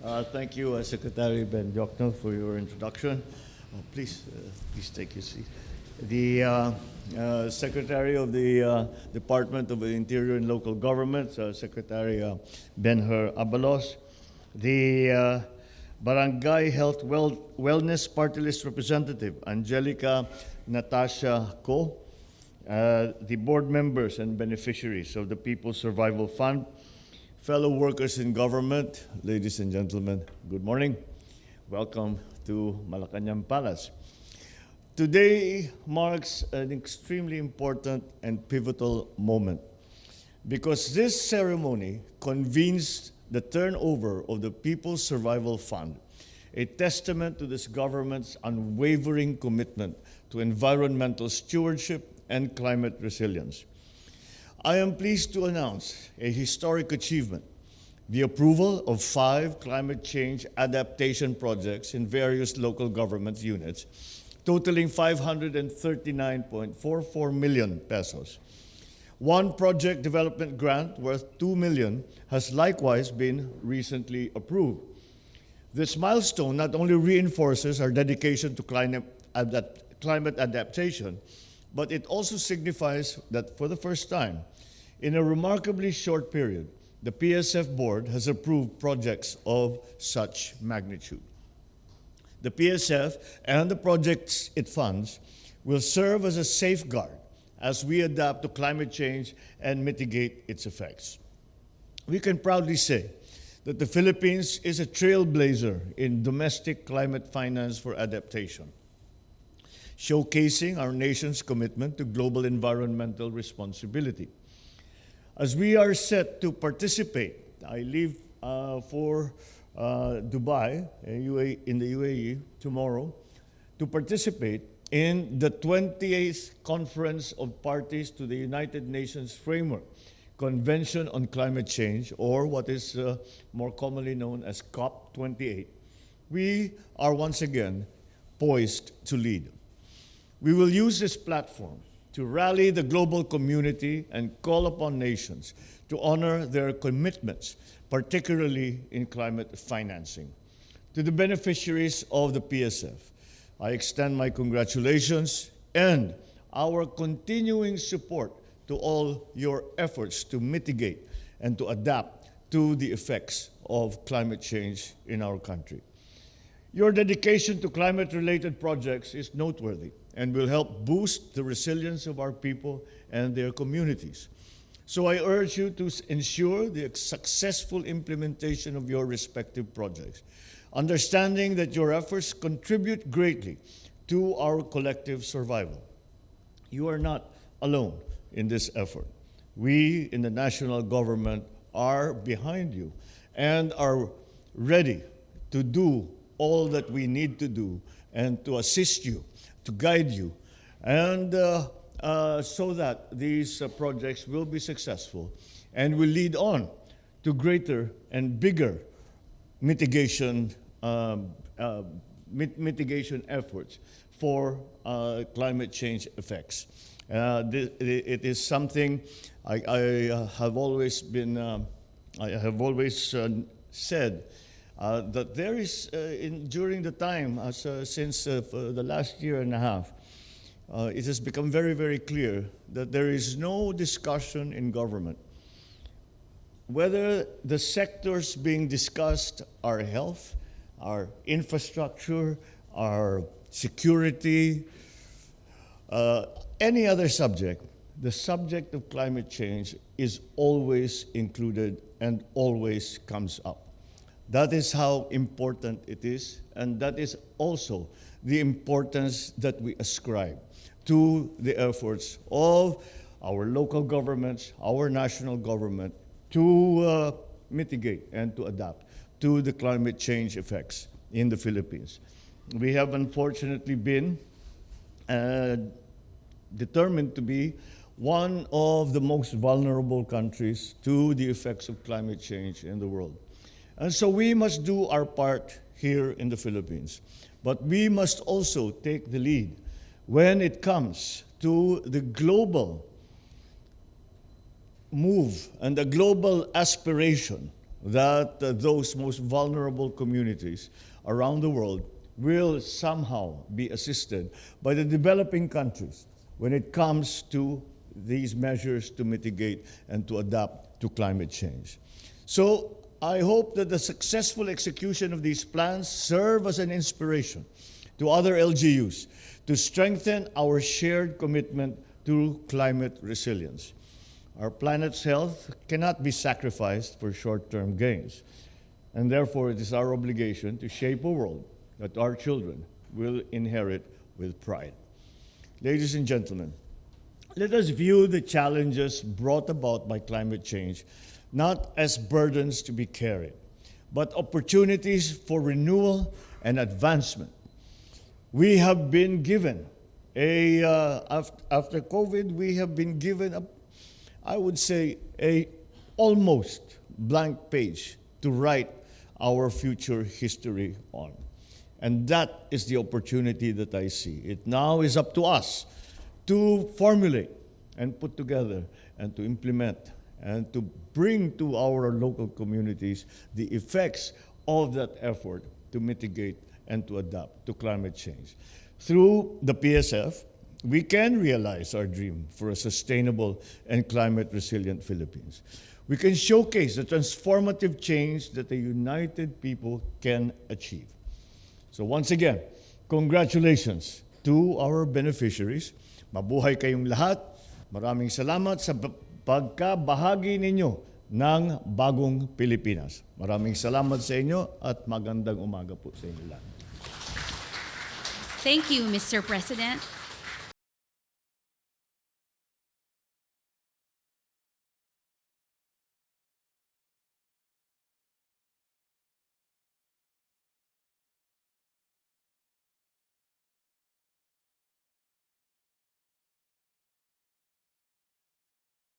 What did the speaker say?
Thank you, Secretary Ben Jokno, for your introduction. Please take your seat. The Secretary of the Department of the Interior and Local Government, Secretary Benher Abalos, the Barangay Health Wellness Party List Representative, Angelica Natasha Ko, the board members and beneficiaries of the People's Survival Fund, fellow workers in government, ladies and gentlemen, good morning. Welcome to Malacañan Palace. Today marks an extremely important and pivotal moment because this ceremony convenes the turnover of the People's Survival Fund, a testament to this government's unwavering commitment to environmental stewardship and climate resilience. I am pleased to announce a historic achievement, the approval of 5 climate change adaptation projects in various local government units, totaling 539.44 million pesos. One project development grant worth 2 million has likewise been recently approved. This milestone not only reinforces our dedication to climate adaptation, but it also signifies that for the first time, in a remarkably short period, the PSF board has approved projects of such magnitude. The PSF and the projects it funds will serve as a safeguard as we adapt to climate change and mitigate its effects. We can proudly say that the Philippines is a trailblazer in domestic climate finance for adaptation, showcasing our nation's commitment to global environmental responsibility. As we are set to participate, I leave for Dubai, in the UAE, tomorrow, to participate in the 28th Conference of Parties to the United Nations Framework Convention on Climate Change, or what is more commonly known as COP28. We are once again poised to lead. We will use this platform to rally the global community and call upon nations to honor their commitments, particularly in climate financing. To the beneficiaries of the PSF, I extend my congratulations and our continuing support to all your efforts to mitigate and to adapt to the effects of climate change in our country. Your dedication to climate-related projects is noteworthy and will help boost the resilience of our people and their communities. So I urge you to ensure the successful implementation of your respective projects, understanding that your efforts contribute greatly to our collective survival. You are not alone in this effort. We in the national government are behind you and are ready to do all that we need to do and to assist you, to guide you, and so that these projects will be successful and will lead on to greater and bigger mitigation efforts for climate change effects. It is something I have always said. That there is, during the time, since the last year and a half, it has become very, very clear that there is no discussion in government whether the sectors being discussed are health, our infrastructure, our security, any other subject. The subject of climate change is always included and always comes up. That is how important it is, and that is also the importance that we ascribe to the efforts of our local governments, our national government, to mitigate and to adapt to the climate change effects in the Philippines. We have unfortunately been determined to be one of the most vulnerable countries to the effects of climate change in the world. And so we must do our part here in the Philippines. But we must also take the lead when it comes to the global move and the global aspiration that those most vulnerable communities around the world will somehow be assisted by the developing countries when it comes to these measures to mitigate and to adapt to climate change. So I hope that the successful execution of these plans serve as an inspiration to other LGUs to strengthen our shared commitment to climate resilience. Our planet's health cannot be sacrificed for short-term gains, and therefore it is our obligation to shape a world that our children will inherit with pride. Ladies and gentlemen, let us view the challenges brought about by climate change not as burdens to be carried, but opportunities for renewal and advancement. We have been given after COVID, we have been given I would say, a almost blank page to write our future history on. And that is the opportunity that I see. It now is up to us to formulate and put together and to implement and to bring to our local communities the effects of that effort to mitigate and to adapt to climate change. Through the PSF, we can realize our dream for a sustainable and climate-resilient Philippines. We can showcase the transformative change that a united people can achieve. So once again, congratulations to our beneficiaries. Mabuhay kayong lahat. Maraming salamat sa pagkabahagi ninyo ng bagong Pilipinas. Maraming salamat sa inyo at magandang umaga po sa inyo lahat. Thank you, Mr. President.